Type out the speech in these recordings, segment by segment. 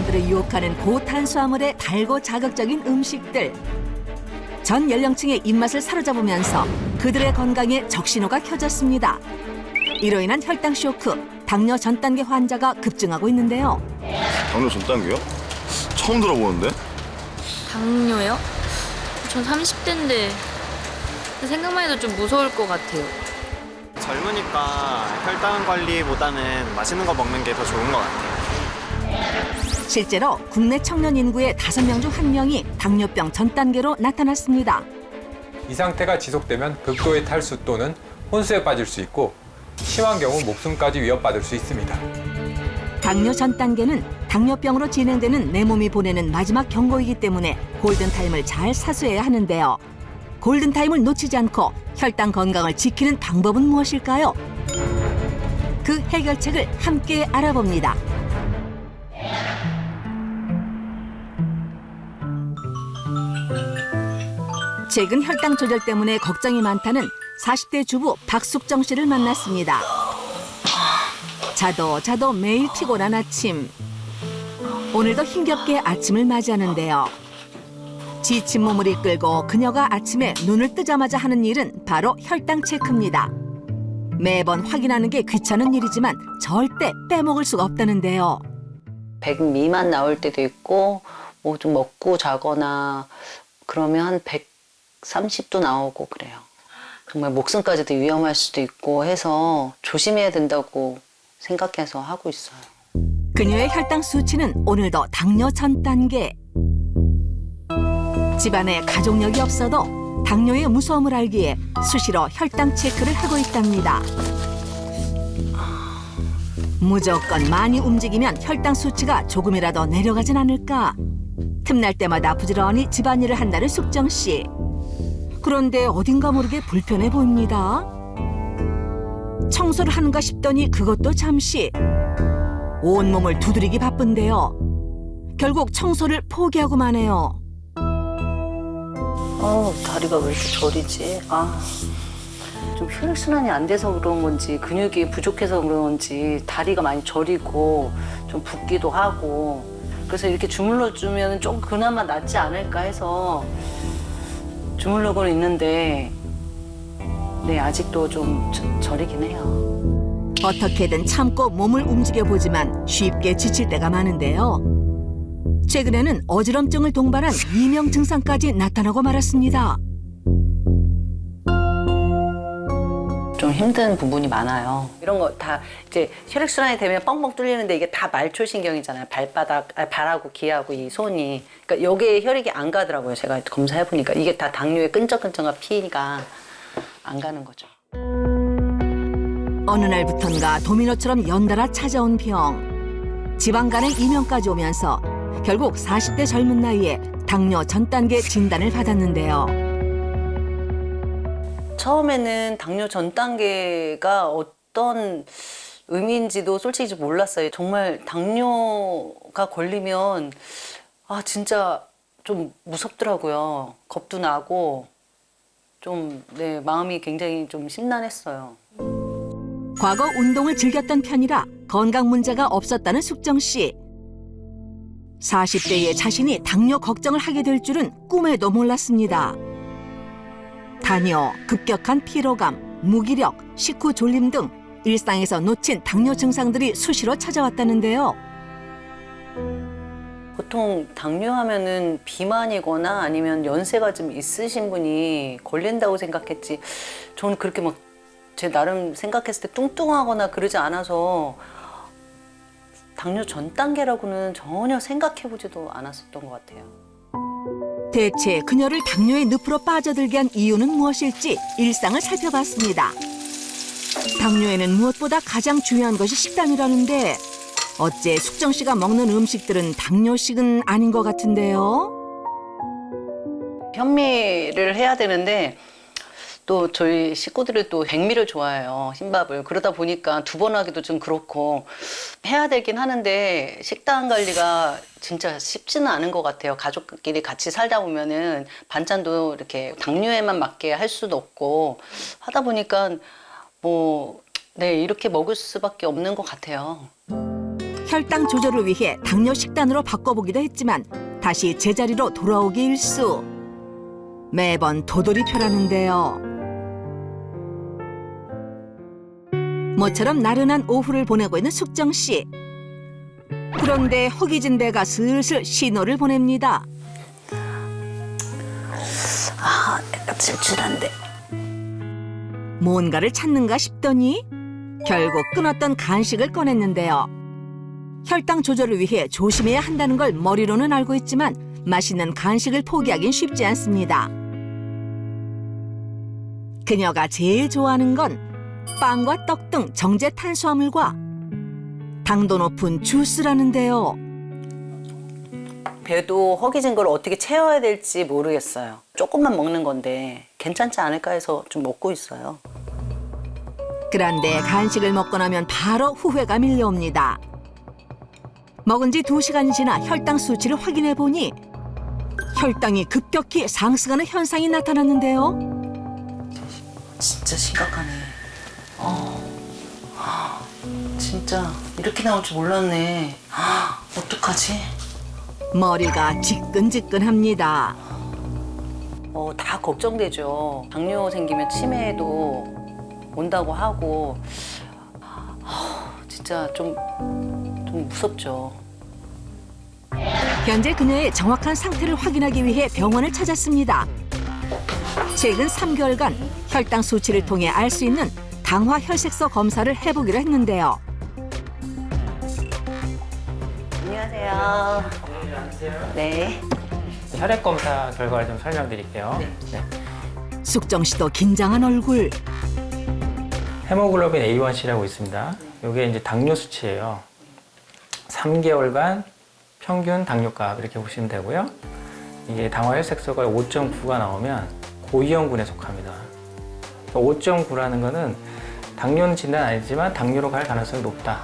사람들을 유혹하는 고탄수화물의 달고 자극적인 음식들. 전 연령층의 입맛을 사로잡으면서 그들의 건강에 적신호가 켜졌습니다. 이로 인한 혈당 쇼크, 당뇨 전 단계 환자가 급증하고 있는데요. 당뇨 전 단계요? 처음 들어보는데? 당뇨요? 전 30대인데 생각만 해도 좀 무서울 것 같아요. 젊으니까 혈당 관리보다는 맛있는 거 먹는 게 더 좋은 것 같아요. 실제로 국내 청년 인구의 5명 중 1명이 당뇨병 전 단계로 나타났습니다. 이 상태가 지속되면 극도의 탈수 또는 혼수에 빠질 수 있고 심한 경우 목숨까지 위협받을 수 있습니다. 당뇨 전 단계는 당뇨병으로 진행되는 내 몸이 보내는 마지막 경고이기 때문에 골든타임을 잘 사수해야 하는데요. 골든타임을 놓치지 않고 혈당 건강을 지키는 방법은 무엇일까요? 그 해결책을 함께 알아봅니다. 최근 혈당 조절 때문에 걱정이 많다는 40대 주부 박숙정 씨를 만났습니다. 자도 매일 피곤한 아침. 오늘도 힘겹게 아침을 맞이하는데요. 지친 몸을 이끌고 그녀가 아침에 눈을 뜨자마자 하는 일은 바로 혈당 체크입니다. 매번 확인하는 게 귀찮은 일이지만 절대 빼먹을 수가 없다는데요. 100 미만 나올 때도 있고 뭐 좀 먹고 자거나 그러면 한 130도 나오고 그래요. 정말 목숨까지도 위험할 수도 있고 해서 조심해야 된다고 생각해서 하고 있어요. 그녀의 혈당 수치는 오늘도 당뇨 전 단계. 집안에 가족력이 없어도 당뇨의 무서움을 알기에 수시로 혈당 체크를 하고 있답니다. 무조건 많이 움직이면 혈당 수치가 조금이라도 내려가진 않을까. 틈날 때마다 부지런히 집안일을 한다는 숙정 씨. 그런데 어딘가 모르게 불편해 보입니다. 청소를 하는가 싶더니 그것도 잠시. 온몸을 두드리기 바쁜데요. 결국 청소를 포기하고 마네요. 다리가 왜 이렇게 저리지? 좀 혈액순환이 안 돼서 그런 건지 근육이 부족해서 그런 건지 다리가 많이 저리고 좀 붓기도 하고 그래서 이렇게 주물러 주면 좀 그나마 낫지 않을까 해서 주물러고는 있는데 네 아직도 좀 저리긴 해요. 어떻게든 참고 몸을 움직여보지만 쉽게 지칠 때가 많은데요. 최근에는 어지럼증을 동반한 이명 증상까지 나타나고 말았습니다. 좀 힘든 부분이 많아요. 이런 거 다 이제 혈액순환이 되면 뻥뻥 뚫리는데 이게 다 말초신경이잖아요. 발하고 귀하고 이 손이. 그러니까 여기에 혈액이 안 가더라고요. 제가 검사해보니까 이게 다 당뇨의 끈적끈적한 피가 안 가는 거죠. 어느 날부턴가 도미노처럼 연달아 찾아온 병. 지방간의 이명까지 오면서 결국 40대 젊은 나이에 당뇨 전 단계 진단을 받았는데요. 처음에는 당뇨 전 단계가 어떤 의미인지도 솔직히 몰랐어요. 정말 당뇨가 걸리면 진짜 좀 무섭더라고요. 겁도 나고 좀 마음이 굉장히 좀 심란했어요. 과거 운동을 즐겼던 편이라 건강 문제가 없었다는 숙정 씨. 40대의 자신이 당뇨 걱정을 하게 될 줄은 꿈에도 몰랐습니다. 단뇨, 급격한 피로감, 무기력, 식후 졸림 등 일상에서 놓친 당뇨 증상들이 수시로 찾아왔다는데요. 보통 당뇨하면은 비만이거나 아니면 연세가 좀 있으신 분이 걸린다고 생각했지. 저는 그렇게 막 제 나름 생각했을 때 뚱뚱하거나 그러지 않아서 당뇨 전 단계라고는 전혀 생각해보지도 않았었던 것 같아요. 대체 그녀를 당뇨의 늪으로 빠져들게 한 이유는 무엇일지 일상을 살펴봤습니다. 당뇨에는 무엇보다 가장 중요한 것이 식단이라는데 어째 숙정 씨가 먹는 음식들은 당뇨식은 아닌 것 같은데요? 현미를 해야 되는데 또 저희 식구들이 또 백미를 좋아해요. 흰밥을. 그러다 보니까 2번 하기도 좀 그렇고 해야 되긴 하는데 식단 관리가 진짜 쉽지는 않은 것 같아요. 가족끼리 같이 살다 보면은 반찬도 이렇게 당뇨에만 맞게 할 수도 없고 하다 보니까 이렇게 먹을 수밖에 없는 것 같아요. 혈당 조절을 위해 당뇨 식단으로 바꿔보기도 했지만 다시 제자리로 돌아오기 일쑤. 매번 도돌이표라는데요. 모처럼 나른한 오후를 보내고 있는 숙정 씨. 그런데 허기진 배가 슬슬 신호를 보냅니다. 약간 찔찔한데. 뭔가를 찾는가 싶더니 결국 끊었던 간식을 꺼냈는데요. 혈당 조절을 위해 조심해야 한다는 걸 머리로는 알고 있지만 맛있는 간식을 포기하긴 쉽지 않습니다. 그녀가 제일 좋아하는 건 빵과 떡 등 정제 탄수화물과 당도 높은 주스라는데요. 배도 허기진 걸 어떻게 채워야 될지 모르겠어요. 조금만 먹는 건데 괜찮지 않을까 해서 좀 먹고 있어요. 그런데 간식을 먹고 나면 바로 후회가 밀려옵니다. 먹은 지 2시간이 지나 혈당 수치를 확인해 보니 혈당이 급격히 상승하는 현상이 나타났는데요. 진짜 심각하네. 진짜 이렇게 나올 줄 몰랐네. 어떡하지? 머리가 지끈지끈합니다. 다 걱정되죠. 당뇨 생기면 치매도 온다고 하고 진짜 좀 무섭죠. 현재 그녀의 정확한 상태를 확인하기 위해 병원을 찾았습니다. 최근 3개월간 혈당 수치를 통해 알 수 있는 당화 혈색소 검사를 해보기로 했는데요. 안녕하세요. 네. 혈액 검사 결과를 좀 설명드릴게요. 네. 숙정 씨도 긴장한 얼굴. 헤모글로빈 A1C라고 있습니다. 이게 이제 당뇨 수치예요. 3개월간 평균 당뇨값 이렇게 보시면 되고요. 이게 당화 혈색소가 5.9가 나오면 고위험군에 속합니다. 5.9라는 거는 당뇨는 진단 아니지만 당뇨로 갈 가능성이 높다.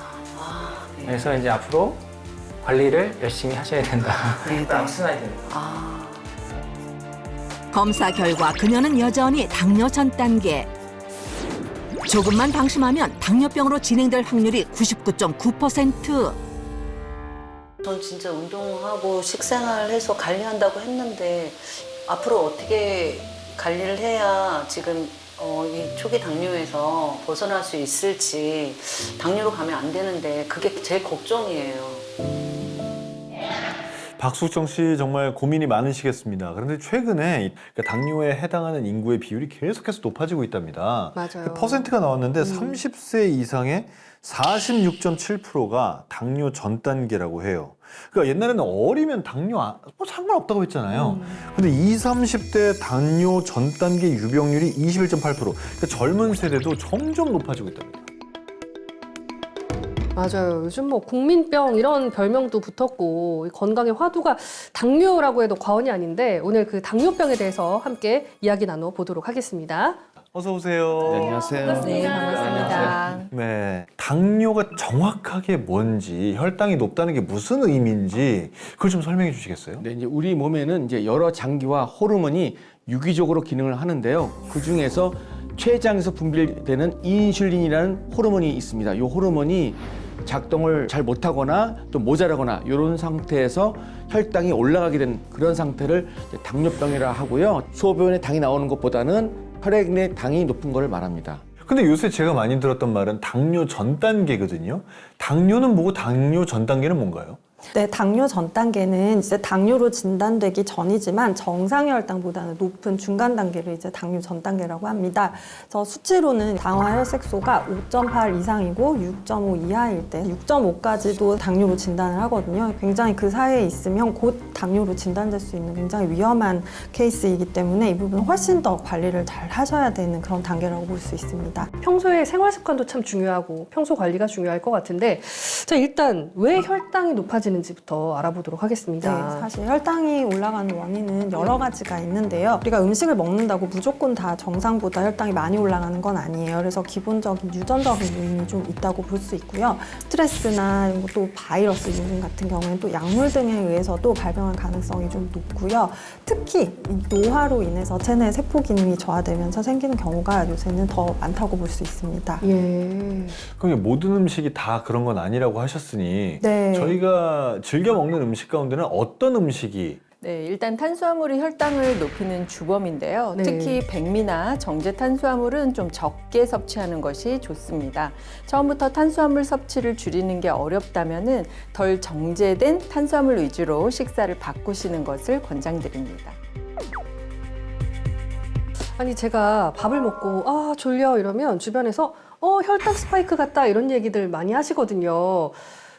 그래서 이제 앞으로 관리를 열심히 하셔야 된다. 악순환이 됩니다. 검사 결과 그녀는 여전히 당뇨 전 단계. 조금만 방심하면 당뇨병으로 진행될 확률이 99.9%. 전 진짜 운동하고 식생활해서 관리한다고 했는데 앞으로 어떻게 관리를 해야 지금 이 초기 당뇨에서 벗어날 수 있을지. 당뇨로 가면 안 되는데 그게 제일 걱정이에요. 박숙정 씨 정말 고민이 많으시겠습니다. 그런데 최근에 당뇨에 해당하는 인구의 비율이 계속해서 높아지고 있답니다. 맞아요. 퍼센트가 나왔는데 30세 이상의 46.7%가 당뇨 전 단계라고 해요. 그러니까 옛날에는 어리면 당뇨 뭐 상관없다고 했잖아요. 근데 20, 30대 당뇨 전 단계 유병률이 21.8%. 그러니까 젊은 세대도 점점 높아지고 있답니다. 맞아요. 요즘 뭐 국민병 이런 별명도 붙었고 건강의 화두가 당뇨라고 해도 과언이 아닌데 오늘 그 당뇨병에 대해서 함께 이야기 나눠보도록 하겠습니다. 어서 오세요. 네, 안녕하세요. 네, 반갑습니다. 네, 당뇨가 정확하게 뭔지, 혈당이 높다는 게 무슨 의미인지 그걸 좀 설명해 주시겠어요? 네, 이제 우리 몸에는 이제 여러 장기와 호르몬이 유기적으로 기능을 하는데요. 그 중에서 췌장에서 분비되는 인슐린이라는 호르몬이 있습니다. 이 호르몬이 작동을 잘 못하거나 또 모자라거나 이런 상태에서 혈당이 올라가게 된 그런 상태를 이제 당뇨병이라 하고요. 소변에 당이 나오는 것보다는 혈액 내 당이 높은 것을 말합니다. 근데 요새 제가 많이 들었던 말은 당뇨 전 단계거든요. 당뇨는 뭐고 당뇨 전 단계는 뭔가요? 네, 당뇨 전 단계는 이제 당뇨로 진단되기 전이지만 정상의 혈당보다는 높은 중간 단계를 이제 당뇨 전 단계라고 합니다. 그래서 수치로는 당화 혈색소가 5.8 이상이고 6.5 이하일 때 6.5까지도 당뇨로 진단을 하거든요. 굉장히 그 사이에 있으면 곧 당뇨로 진단될 수 있는 굉장히 위험한 케이스이기 때문에 이 부분은 훨씬 더 관리를 잘 하셔야 되는 그런 단계라고 볼 수 있습니다. 평소에 생활 습관도 참 중요하고 평소 관리가 중요할 것 같은데 자, 일단 왜 혈당이 높아지는 되는지부터 알아보도록 하겠습니다. 네, 사실 혈당이 올라가는 원인은 여러 가지가 있는데요. 우리가 음식을 먹는다고 무조건 다 정상보다 혈당이 많이 올라가는 건 아니에요. 그래서 기본적인 유전적인 요인이 좀 있다고 볼 수 있고요. 스트레스나 또 바이러스 유행 같은 경우에는 또 약물 등에 의해서도 발병할 가능성이 좀 높고요. 특히 이 노화로 인해서 체내 세포 기능이 저하되면서 생기는 경우가 요새는 더 많다고 볼 수 있습니다. 예. 그럼 모든 음식이 다 그런 건 아니라고 하셨으니 네. 저희가 즐겨 먹는 음식 가운데는 어떤 음식이 네, 일단 탄수화물이 혈당을 높이는 주범인데요. 네. 특히 백미나 정제 탄수화물은 좀 적게 섭취하는 것이 좋습니다. 처음부터 탄수화물 섭취를 줄이는 게 어렵다면은 덜 정제된 탄수화물 위주로 식사를 바꾸시는 것을 권장드립니다. 아니 제가 밥을 먹고 아 졸려 이러면 주변에서 혈당 스파이크 같다 이런 얘기들 많이 하시거든요.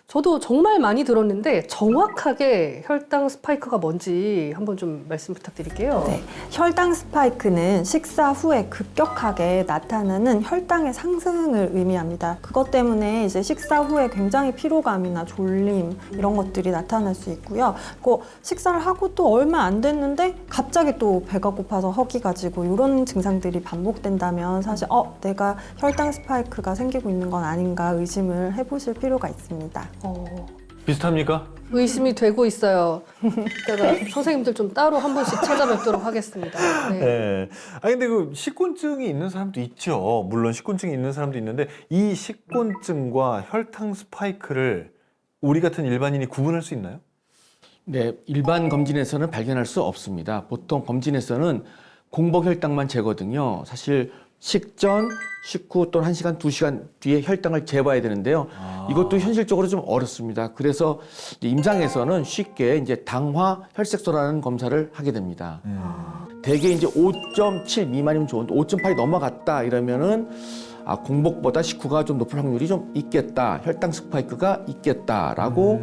저도 정말 많이 들었는데 정확하게 혈당 스파이크가 뭔지 한번 좀 말씀 부탁드릴게요. 네, 혈당 스파이크는 식사 후에 급격하게 나타나는 혈당의 상승을 의미합니다. 그것 때문에 이제 식사 후에 굉장히 피로감이나 졸림 이런 것들이 나타날 수 있고요. 그 식사를 하고 또 얼마 안 됐는데 갑자기 또 배가 고파서 허기가 지고 이런 증상들이 반복된다면 사실 내가 혈당 스파이크가 생기고 있는 건 아닌가 의심을 해보실 필요가 있습니다. 비슷합니까? 의심이 되고 있어요. 이따가 선생님들 좀 따로 한 번씩 찾아뵙도록 하겠습니다. 네. 네. 아니 근데 그 식곤증이 있는 사람도 있죠. 물론 식곤증이 있는 사람도 있는데 이 식곤증과 혈당 스파이크를 우리 같은 일반인이 구분할 수 있나요? 네, 일반 검진에서는 발견할 수 없습니다. 보통 검진에서는 공복 혈당만 재거든요. 사실 식전, 식후 또는 1시간, 2시간 뒤에 혈당을 재봐야 되는데요. 이것도 현실적으로 좀 어렵습니다. 그래서 임상에서는 쉽게 이제 당화 혈색소라는 검사를 하게 됩니다. 대개 이제 5.7 미만이면 좋은데 5.8이 넘어갔다 이러면은 공복보다 식후가 좀 높을 확률이 좀 있겠다. 혈당 스파이크가 있겠다라고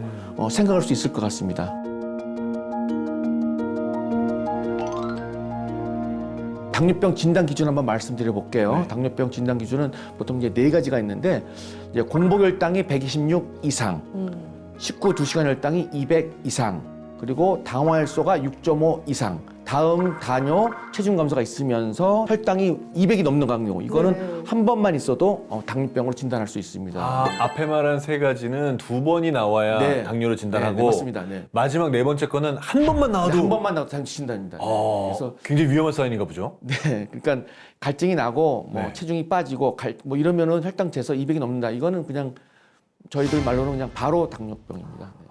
생각할 수 있을 것 같습니다. 당뇨병 진단 기준 한번 말씀드려 볼게요. 네. 당뇨병 진단 기준은 보통 이제 4가지가 있는데 이제 공복 혈당이 126 이상, 식후 2시간 혈당이 200 이상, 그리고 당화혈소가 6.5 이상. 다음 단뇨 체중 감소가 있으면서 혈당이 200이 넘는 경우 이거는 한 번만 있어도 당뇨병으로 진단할 수 있습니다. 앞에 말한 3가지는 2번이 나와야 네. 당뇨로 진단하고 네, 맞습니다. 네. 마지막 4번째 거는 한 번만 나와도 한 번만 나와도 당뇨 진단입니다. 그래서 굉장히 위험한 사인인가 보죠. 네, 그러니까 갈증이 나고 뭐 네. 체중이 빠지고 뭐 이러면은 혈당 재서 200이 넘는다. 이거는 그냥 저희들 말로는 그냥 바로 당뇨병입니다. 네.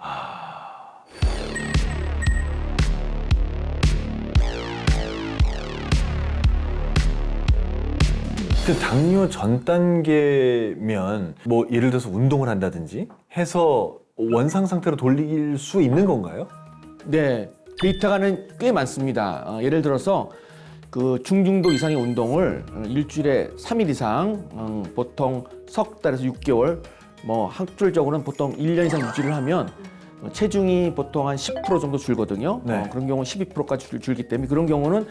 그 당뇨 전 단계면 뭐 예를 들어서 운동을 한다든지 해서 원상 상태로 돌릴 수 있는 건가요? 네, 데이터가는 꽤 많습니다. 예를 들어서 그 중중도 이상의 운동을 일주일에 3일 이상, 보통 석 달에서 6개월, 뭐 학술적으로는 보통 1년 이상 유지를 하면 체중이 보통 한 10% 정도 줄거든요. 네. 그런 경우는 12%까지 줄기 때문에 그런 경우는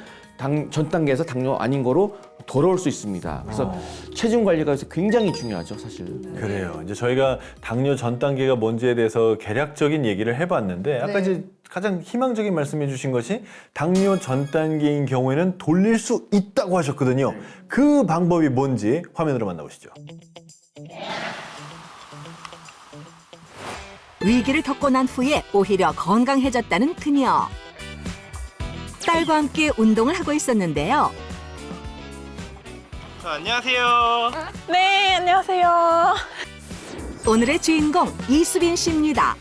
전 단계에서 당뇨 아닌 거로 돌아올 수 있습니다. 그래서 체중 관리가 요새 굉장히 중요하죠, 사실. 그래요. 이제 저희가 당뇨 전 단계가 뭔지에 대해서 개략적인 얘기를 해봤는데 아까 네. 이제 가장 희망적인 말씀해 주신 것이 당뇨 전 단계인 경우에는 돌릴 수 있다고 하셨거든요. 그 방법이 뭔지 화면으로 만나보시죠. 위기를 겪고 난 후에 오히려 건강해졌다는 그녀. 딸과 함께 운동을 하고 있었는데요. 안녕하세요. 네, 안녕하세요. 오늘의 주인공 이수빈 씨입니다.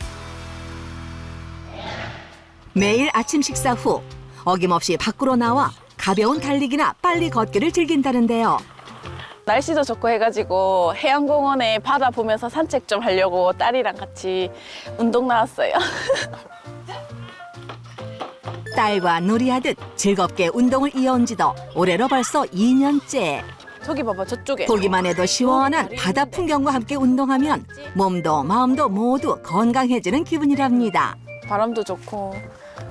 매일 아침 식사 후 어김없이 밖으로 나와 가벼운 달리기나 빨리 걷기를 즐긴다는데요. 날씨도 좋고 해가지고 해양공원에 바다 보면서 산책 좀 하려고 딸이랑 같이 운동 나왔어요. 딸과 놀이하듯 즐겁게 운동을 이어온 지도 올해로 벌써 2년째. 저기 봐봐, 저쪽에. 보기만 해도 시원한 바다 풍경과 함께 운동하면 몸도 마음도 모두 건강해지는 기분이랍니다. 바람도 좋고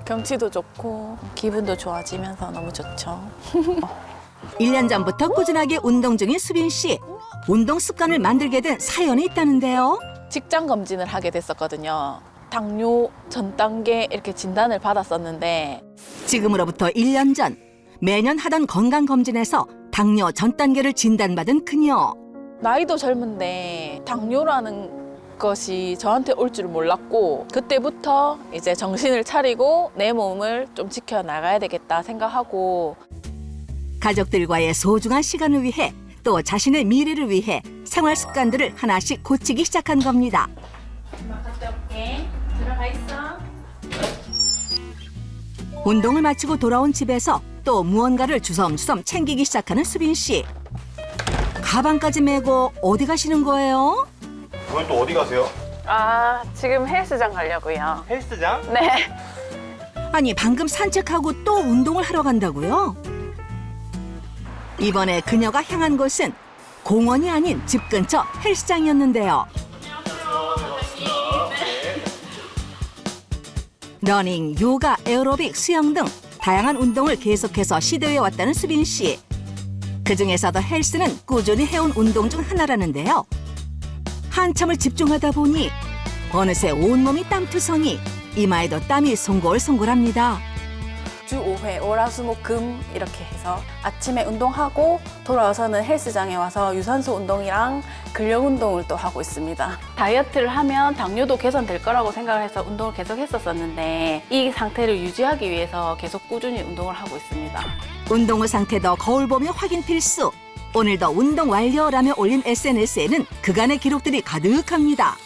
경치도 좋고 기분도 좋아지면서 너무 좋죠. 1년 전부터 꾸준하게 운동 중인 수빈 씨. 운동 습관을 만들게 된 사연이 있다는데요. 직장 검진을 하게 됐었거든요. 당뇨 전 단계 이렇게 진단을 받았었는데 지금으로부터 1년 전 매년 하던 건강검진에서 당뇨 전 단계를 진단받은 그녀. 나이도 젊은데 당뇨라는 것이 저한테 올 줄 몰랐고 그때부터 이제 정신을 차리고 내 몸을 좀 지켜나가야 되겠다 생각하고 가족들과의 소중한 시간을 위해 또 자신의 미래를 위해 생활 습관들을 하나씩 고치기 시작한 겁니다. 갔다 올게. 들어가 있어. 운동을 마치고 돌아온 집에서 또 무언가를 주섬주섬 챙기기 시작하는 수빈 씨. 가방까지 메고 어디 가시는 거예요? 오늘 또 어디 가세요? 아, 지금 헬스장 가려고요. 헬스장? 네. 아니 방금 산책하고 또 운동을 하러 간다고요? 이번에 그녀가 향한 곳은 공원이 아닌 집 근처 헬스장이었는데요. 러닝, 요가, 에어로빅, 수영 등 다양한 운동을 계속해서 시도해 왔다는 수빈 씨. 그중에서도 헬스는 꾸준히 해온 운동 중 하나라는데요. 한참을 집중하다 보니 어느새 온몸이 땀투성이, 이마에도 땀이 송골송골합니다. 주 5회 월화수목금 이렇게 해서 아침에 운동하고 돌아와서는 헬스장에 와서 유산소 운동이랑 근력 운동을 또 하고 있습니다. 다이어트를 하면 당뇨도 개선될 거라고 생각을 해서 운동을 계속 했었었는데 이 상태를 유지하기 위해서 계속 꾸준히 운동을 하고 있습니다. 운동 후 상태도 거울 보며 확인 필수. 오늘도 운동 완료라며 올린 SNS에는 그간의 기록들이 가득합니다.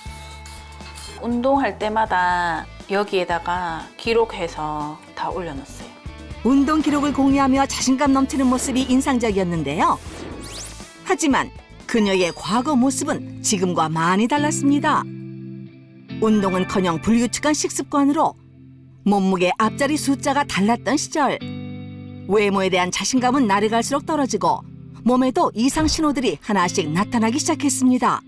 운동할 때마다 여기에다가 기록해서 다 올려놨어요. 운동 기록을 공유하며 자신감 넘치는 모습이 인상적이었는데요. 하지만 그녀의 과거 모습은 지금과 많이 달랐습니다. 운동은커녕 불규칙한 식습관으로 몸무게 앞자리 숫자가 달랐던 시절. 외모에 대한 자신감은 날이 갈수록 떨어지고 몸에도 이상 신호들이 하나씩 나타나기 시작했습니다.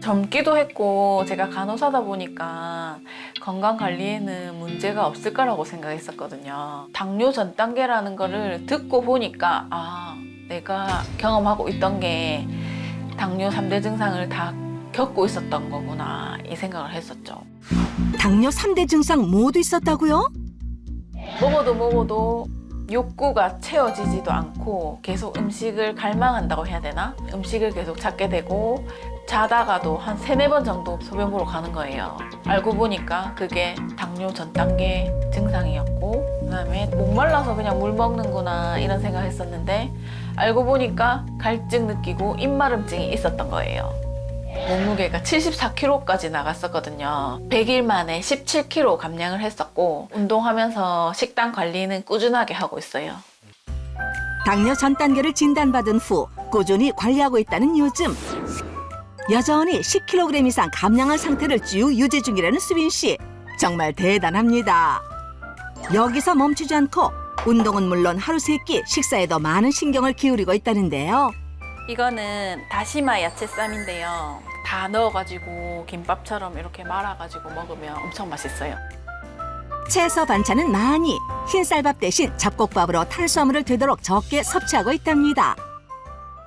젊기도 했고 제가 간호사다 보니까 건강관리에는 문제가 없을 거라고 생각했었거든요. 당뇨 전 단계라는 거를 듣고 보니까 아, 내가 경험하고 있던 게 당뇨 3대 증상을 다 겪고 있었던 거구나 이 생각을 했었죠. 당뇨 3대 증상 모두 있었다고요? 먹어도 욕구가 채워지지도 않고 계속 음식을 갈망한다고 해야 되나? 음식을 계속 찾게 되고 자다가도 한 3-4번 정도 소변 보러 가는 거예요. 알고 보니까 그게 당뇨 전 단계 증상이었고 그다음에 목말라서 그냥 물 먹는구나 이런 생각을 했었는데 알고 보니까 갈증 느끼고 입마름증이 있었던 거예요. 몸무게가 74kg까지 나갔었거든요. 100일 만에 17kg 감량을 했었고 운동하면서 식단 관리는 꾸준하게 하고 있어요. 당뇨 전 단계를 진단받은 후 꾸준히 관리하고 있다는 요즘. 여전히 10kg 이상 감량한 상태를 쭉 유지 중이라는 수빈 씨. 정말 대단합니다. 여기서 멈추지 않고 운동은 물론 하루 3끼 식사에도 많은 신경을 기울이고 있다는데요. 이거는 다시마 야채쌈인데요. 다 넣어가지고 김밥처럼 이렇게 말아가지고 먹으면 엄청 맛있어요. 채소 반찬은 많이, 흰쌀밥 대신 잡곡밥으로 탄수화물을 되도록 적게 섭취하고 있답니다.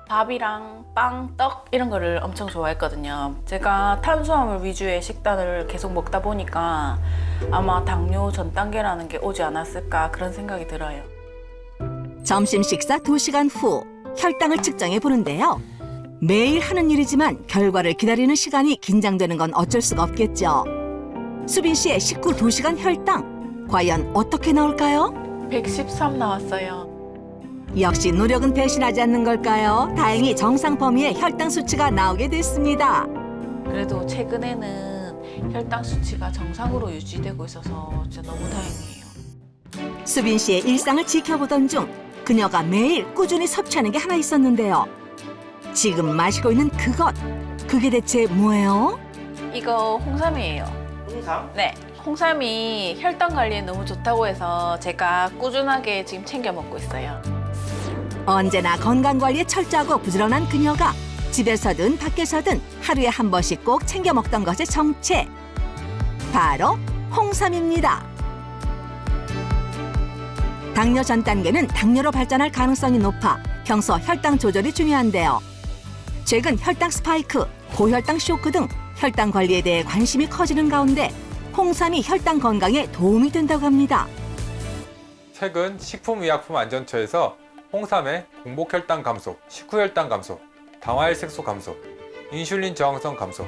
밥이랑 빵, 떡 이런 거를 엄청 좋아했거든요. 제가 탄수화물 위주의 식단을 계속 먹다 보니까 아마 당뇨 전 단계라는 게 오지 않았을까 그런 생각이 들어요. 점심 식사 2시간 후 혈당을 측정해 보는데요. 매일 하는 일이지만 결과를 기다리는 시간이 긴장되는 건 어쩔 수가 없겠죠. 수빈 씨의 식후 2시간 혈당, 과연 어떻게 나올까요? 113 나왔어요. 역시 노력은 배신하지 않는 걸까요? 다행히 정상 범위의 혈당 수치가 나오게 됐습니다. 그래도 최근에는 혈당 수치가 정상으로 유지되고 있어서 진짜 너무 다행이에요. 수빈 씨의 일상을 지켜보던 중 그녀가 매일 꾸준히 섭취하는 게 하나 있었는데요. 지금 마시고 있는 그것, 그게 대체 뭐예요? 이거 홍삼이에요. 홍삼? 네. 홍삼이 혈당 관리에 너무 좋다고 해서 제가 꾸준하게 지금 챙겨 먹고 있어요. 언제나 건강관리에 철저하고 부지런한 그녀가 집에서든 밖에서든 하루에 한 번씩 꼭 챙겨 먹던 것의 정체. 바로 홍삼입니다. 당뇨 전 단계는 당뇨로 발전할 가능성이 높아 평소 혈당 조절이 중요한데요. 최근 혈당 스파이크, 고혈당 쇼크 등 혈당 관리에 대해 관심이 커지는 가운데 홍삼이 혈당 건강에 도움이 된다고 합니다. 최근 식품의약품안전처에서 홍삼의 공복혈당 감소, 식후혈당 감소, 당화혈색소 감소, 인슐린 저항성 감소,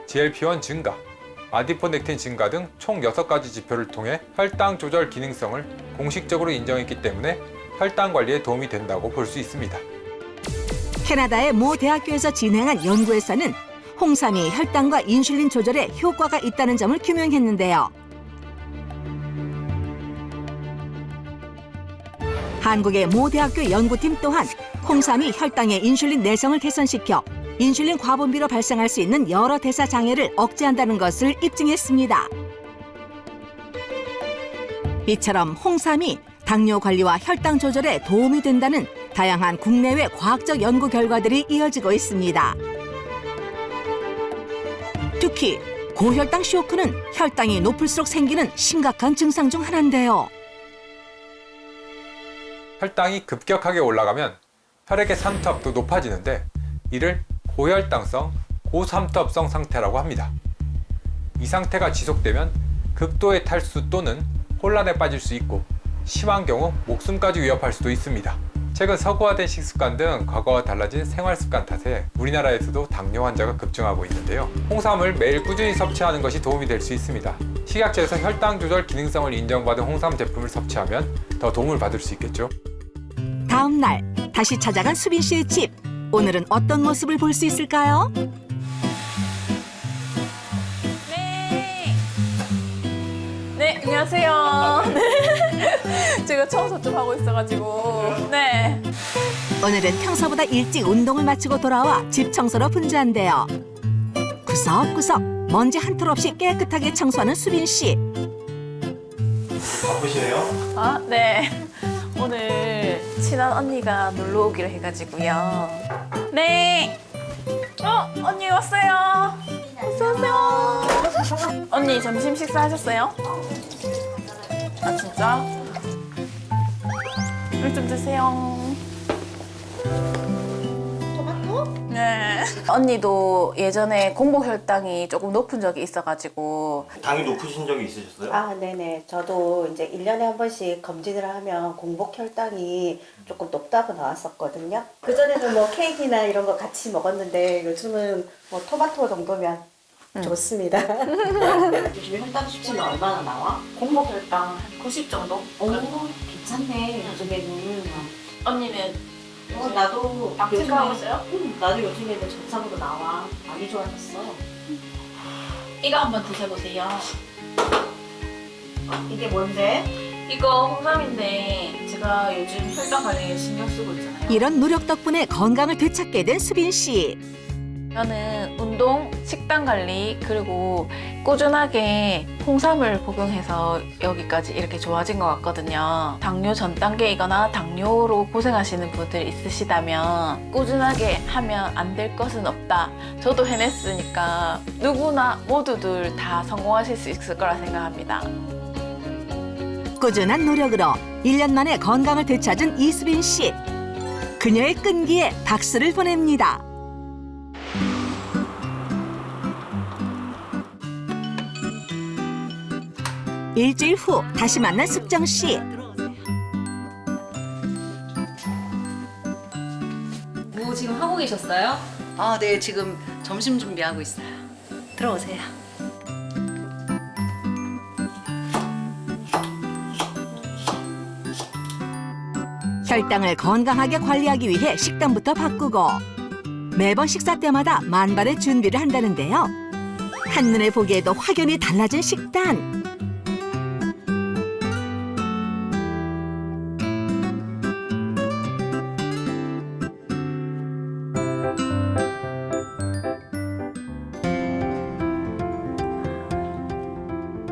GLP-1 증가, 아디포넥틴 증가 등 총 6가지 지표를 통해 혈당 조절 기능성을 공식적으로 인정했기 때문에 혈당 관리에 도움이 된다고 볼 수 있습니다. 캐나다의 모 대학교에서 진행한 연구에서는 홍삼이 혈당과 인슐린 조절에 효과가 있다는 점을 규명했는데요. 한국의 모 대학교 연구팀 또한 홍삼이 혈당의 인슐린 내성을 개선시켜 인슐린 과분비로 발생할 수 있는 여러 대사 장애를 억제한다는 것을 입증했습니다. 이처럼 홍삼이 당뇨 관리와 혈당 조절에 도움이 된다는 다양한 국내외 과학적 연구 결과들이 이어지고 있습니다. 특히 고혈당 쇼크는 혈당이 높을수록 생기는 심각한 증상 중 하나인데요. 혈당이 급격하게 올라가면 혈액의 삼투압도 높아지는데 이를 고혈당성, 고삼투압성 상태라고 합니다. 이 상태가 지속되면 극도의 탈수 또는 혼란에 빠질 수 있고 심한 경우 목숨까지 위협할 수도 있습니다. 최근 서구화된 식습관 등 과거와 달라진 생활습관 탓에 우리나라에서도 당뇨 환자가 급증하고 있는데요. 홍삼을 매일 꾸준히 섭취하는 것이 도움이 될 수 있습니다. 식약처에서 혈당 조절 기능성을 인정받은 홍삼 제품을 섭취하면 더 도움을 받을 수 있겠죠. 다음 날 다시 찾아간 수빈 씨의 집. 오늘은 어떤 모습을 볼 수 있을까요? 네, 안녕하세요. 네. 제가 청소 좀 하고 있어가지고. 네. 오늘은 평소보다 일찍 운동을 마치고 돌아와 집 청소로 분주한데요. 구석구석 먼지 한 톨 없이 깨끗하게 청소하는 수빈 씨. 바쁘시네요? 아, 네. 오늘 친한 언니가 놀러 오기로 해가지고요. 네. 언니 왔어요. 어서오세요. 언니 점심 식사하셨어요? 아, 진짜? 물 좀 드세요. 네. 언니도 예전에 공복혈당이 조금 높은 적이 있어가지고. 당이 높으신 적이 있으셨어요? 아, 네네. 저도 이제 1년에 한 번씩 검진을 하면 공복 혈당이 조금 높다고 나왔었거든요. 그전에는 뭐 케이크나 이런 거 같이 먹었는데 요즘은 뭐 토마토 정도면 좋습니다. 요즘 혈당 수치는 얼마나 나와? 공복 혈당 한 90 정도? 오, 괜찮네, 요즘에는. 언니는 나도 약 체크하고 있어요? 나도 요즘에는 정상으로 나와. 많이 좋아졌어. 이거 한번 드셔보세요. 이게 뭔데? 이거 홍삼인데 제가 요즘 혈당 관리에 신경 쓰고 있잖아요. 이런 노력 덕분에 건강을 되찾게 된 수빈 씨. 저는 운동, 식단 관리, 그리고 꾸준하게 홍삼을 복용해서 여기까지 이렇게 좋아진 것 같거든요. 당뇨 전 단계이거나 당뇨로 고생하시는 분들 있으시다면 꾸준하게 하면 안 될 것은 없다. 저도 해냈으니까 누구나 모두들 다 성공하실 수 있을 거라 생각합니다. 꾸준한 노력으로 1년 만에 건강을 되찾은 이수빈 씨. 그녀의 끈기에 박수를 보냅니다. 일주일 후 다시 만난 숙정 씨. 뭐 지금 하고 계셨어요? 아, 네, 지금 점심 준비하고 있어요. 들어오세요. 혈당을 건강하게 관리하기 위해 식단부터 바꾸고 매번 식사 때마다 만반의 준비를 한다는데요. 한눈에 보기에도 확연히 달라진 식단.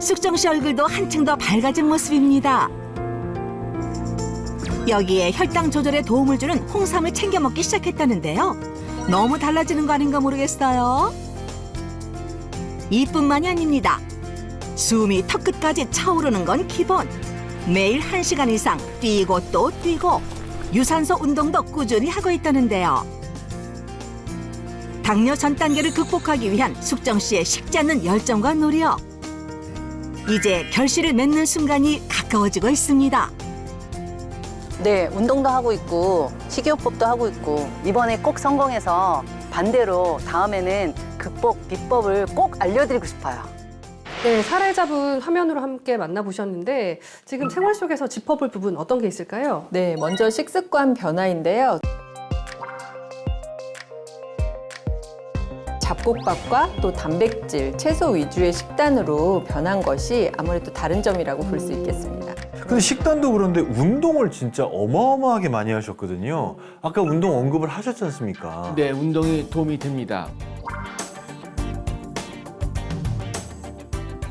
숙정 씨 얼굴도 한층 더 밝아진 모습입니다. 여기에 혈당 조절에 도움을 주는 홍삼을 챙겨 먹기 시작했다는데요. 너무 달라지는 거 아닌가 모르겠어요. 이뿐만이 아닙니다. 숨이 턱끝까지 차오르는 건 기본. 매일 1시간 이상 뛰고 또 뛰고 유산소 운동도 꾸준히 하고 있다는데요. 당뇨 전 단계를 극복하기 위한 숙정 씨의 식지 않는 열정과 노력. 이제 결실을 맺는 순간이 가까워지고 있습니다. 네, 운동도 하고 있고 식이요법도 하고 있고 이번에 꼭 성공해서 반대로 다음에는 극복 비법을 꼭 알려드리고 싶어요. 네, 사례자분 화면으로 함께 만나보셨는데 지금 생활 속에서 짚어볼 부분 어떤 게 있을까요? 네, 먼저 식습관 변화인데요. 잡곡밥과 또 단백질, 채소 위주의 식단으로 변한 것이 아무래도 다른 점이라고 볼 수 있겠습니다. 근데 식단도 그런데 운동을 진짜 어마어마하게 많이 하셨거든요. 아까 운동 언급을 하셨지 않습니까? 네, 운동이 도움이 됩니다.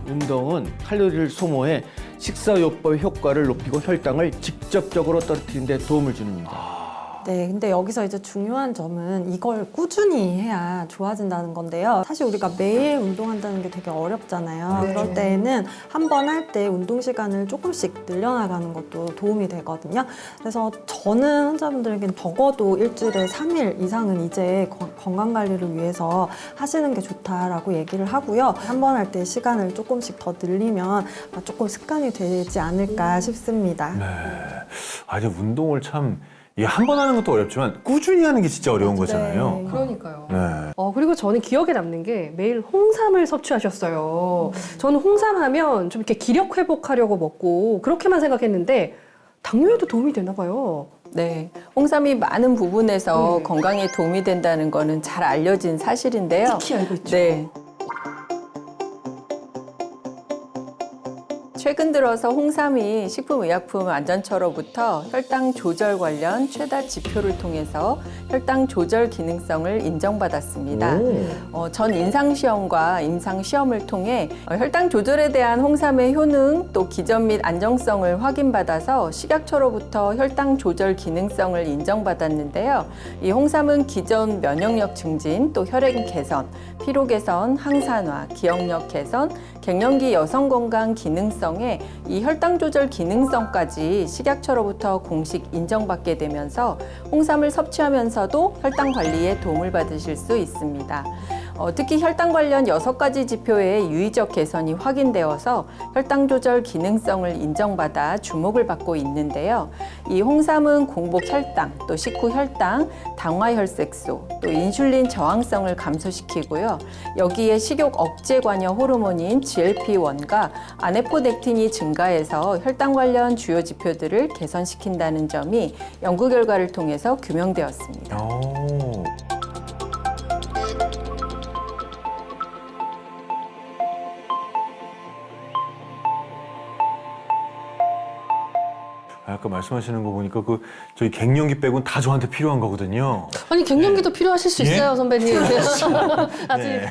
운동은 칼로리를 소모해 식사요법의 효과를 높이고 혈당을 직접적으로 떨어뜨리는 데 도움을 줍니다. 네, 근데 여기서 이제 중요한 점은 이걸 꾸준히 해야 좋아진다는 건데요. 사실 우리가 매일 운동한다는 게 되게 어렵잖아요. 네. 그럴 때에는 한 번 할 때 운동 시간을 조금씩 늘려나가는 것도 도움이 되거든요. 그래서 저는 환자분들에겐 적어도 일주일에 3일 이상은 이제 건강 관리를 위해서 하시는 게 좋다라고 얘기를 하고요. 한 번 할 때 시간을 조금씩 더 늘리면 조금 습관이 되지 않을까 싶습니다. 네. 아니 운동을 참 한 번 하는 것도 어렵지만 꾸준히 하는 게 진짜 어려운 거잖아요. 그러니까요. 네. 그리고 저는 기억에 남는 게 매일 홍삼을 섭취하셨어요. 저는 홍삼하면 좀 이렇게 기력 회복하려고 먹고 그렇게만 생각했는데 당뇨에도 도움이 되나 봐요. 네, 홍삼이 많은 부분에서 네. 건강에 도움이 된다는 거는 잘 알려진 사실인데요. 특히 알고 있죠. 네. 최근 들어서 홍삼이 식품의약품안전처로부터 혈당 조절 관련 최다 지표를 통해서 혈당 조절 기능성을 인정받았습니다. 전 임상시험과 임상시험을 통해 혈당 조절에 대한 홍삼의 효능 또 기전 및 안정성을 확인받아서 식약처로부터 혈당 조절 기능성을 인정받았는데요. 이 홍삼은 기전 면역력 증진, 또 혈액 개선, 피로 개선, 항산화, 기억력 개선, 갱년기 여성 건강 기능성에 이 혈당 조절 기능성까지 식약처로부터 공식 인정받게 되면서 홍삼을 섭취하면서도 혈당 관리에 도움을 받으실 수 있습니다. 특히 혈당 관련 6가지 지표의 유의적 개선이 확인되어서 혈당 조절 기능성을 인정받아 주목을 받고 있는데요. 이 홍삼은 공복 혈당, 또 식후 혈당, 당화 혈색소, 또 인슐린 저항성을 감소시키고요. 여기에 식욕 억제 관여 호르몬인 GLP-1과 아네포넥틴이 증가해서 혈당 관련 주요 지표들을 개선시킨다는 점이 연구 결과를 통해서 규명되었습니다. 아까 말씀하시는 거 보니까 저희 갱년기 빼고는 다 저한테 필요한 거거든요. 아니 갱년기도 필요하실 수 있어요, 선배님. 아직 네.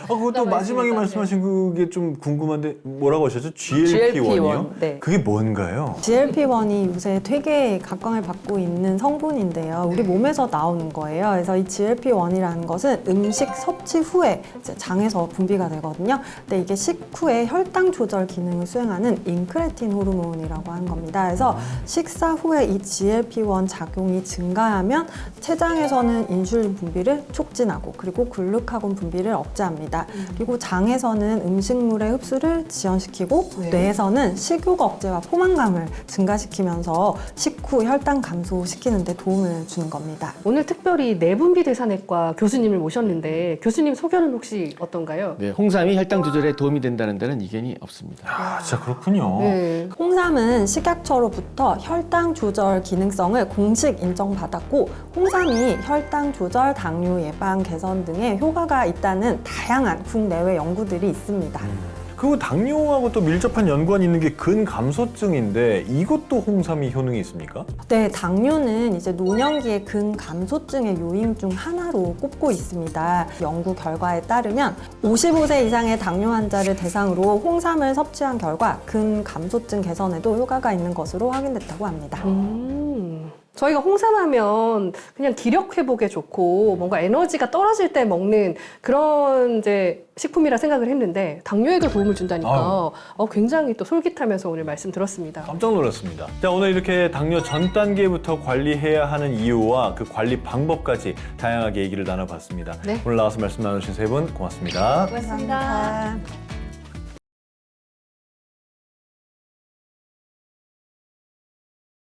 그것도 마지막에 말씀하신 그게 좀 궁금한데 뭐라고 하셨죠? GLP-1이요? 네. 그게 뭔가요? GLP-1이 요새 되게 각광을 받고 있는 성분인데요. 우리 몸에서 나오는 거예요. 그래서 이 GLP-1이라는 것은 음식 섭취 후에 이제 장에서 분비가 되거든요. 근데 이게 식후에 혈당 조절 기능을 수행하는 인크레틴 호르몬이라고 하는 겁니다. 그래서 식사 후에 이 GLP-1 작용이 증가하면 췌장에서는 인슐린 분비를 촉진하고 그리고 글루카곤 분비를 억제합니다. 그리고 장에서는 음식물의 흡수를 지연시키고 뇌에서는 식욕 억제와 포만감을 증가시키면서 식후 혈당 감소시키는 데 도움을 주는 겁니다. 오늘 특별히 내분비 대사내과 교수님을 모셨는데 교수님 소견은 혹시 어떤가요? 네, 홍삼이 혈당 조절에 도움이 된다는 데는 이견이 없습니다. 진짜 그렇군요. 네. 홍삼은 식약처로부터 혈당 조절 기능성을 공식 인정받았고 홍삼이 혈당 조절, 당뇨 예방, 개선 등의 효과가 있다는 다양한 국내외 연구들이 있습니다. 그리고 당뇨하고 또 밀접한 연관이 있는 게 근감소증인데 이것도 홍삼이 효능이 있습니까? 네, 당뇨는 이제 노년기의 근감소증의 요인 중 하나로 꼽고 있습니다. 연구 결과에 따르면 55세 이상의 당뇨 환자를 대상으로 홍삼을 섭취한 결과 근감소증 개선에도 효과가 있는 것으로 확인됐다고 합니다. 저희가 홍삼하면 그냥 기력 회복에 좋고 뭔가 에너지가 떨어질 때 먹는 그런 이제 식품이라 생각을 했는데 당뇨에도 도움을 준다니까 굉장히 또 솔깃하면서 오늘 말씀 들었습니다. 깜짝 놀랐습니다. 자, 오늘 이렇게 당뇨 전 단계부터 관리해야 하는 이유와 그 관리 방법까지 다양하게 얘기를 나눠봤습니다. 네. 오늘 나와서 말씀 나누신 세 분 고맙습니다. 고맙습니다.